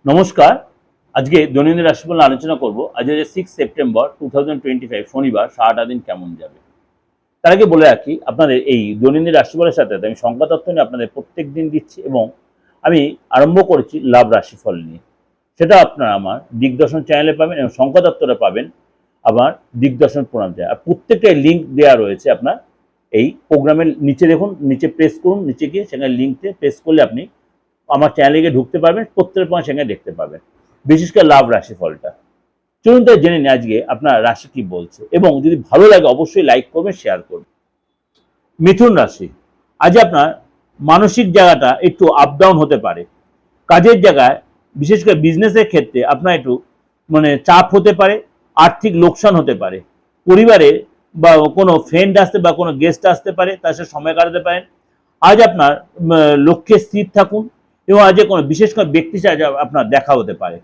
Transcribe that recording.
নমস্কার। আজকে দৈনন্দিন রাশিফল নিয়ে আলোচনা করব। আজ হচ্ছে 6 সেপ্টেম্বর 2025 শনিবার। সারাটা দিন কেমন যাবে? তার আগে বলে রাখি, আপনাদের এই দৈনন্দিন রাশিফলের সাথে আমি সংখ্যাতত্ত্ব নিয়ে আপনাদের প্রত্যেক দিন দিচ্ছি এবং আমি আরম্ভ করেছি লাভ রাশিফল নিয়ে। সেটা আপনারা আমার দিগদর্শন চ্যানেলে পাবেন এবং সংখ্যাতত্ত্বটা পাবেন আমার দিগদর্শন প্রোগ্রাম চ্যানেল। আর প্রত্যেকটা লিঙ্ক দেওয়া রয়েছে আপনার এই প্রোগ্রামের নিচে। দেখুন, নিচে প্রেস করুন, নিচে গিয়ে সেখানে লিঙ্কতে প্রেস করলে আপনি আমার চ্যানেলে গিয়ে ঢুকতে পারবেন, প্রত্যেকের পয়েন্ট সেখানে দেখতে পাবেন, বিশেষ করে লাভ রাশিফলটা। চলুন তাই জেনে নিই আজকে আপনার রাশি কি বলছে, এবং যদি ভালো লাগে অবশ্যই লাইক করবেন, শেয়ার করবেন। মিথুন রাশি, আজ আপনার মানসিক জায়গাটা একটু আপ ডাউন হতে পারে। কাজের জায়গায় বিশেষ করে বিজনেসের ক্ষেত্রে আপনার একটু চাপ হতে পারে, আর্থিক লোকসান হতে পারে। পরিবারে বা কোনো ফ্রেন্ড আসতে বা কোনো গেস্ট আসতে পারে, তার সাথে সময় কাটাতে পারেন। আজ আপনার লক্ষ্যে স্থির থাকুন এবং আজ কোনো বিশেষ করে ব্যক্তির সাথে আপনার দেখা হতে পারে।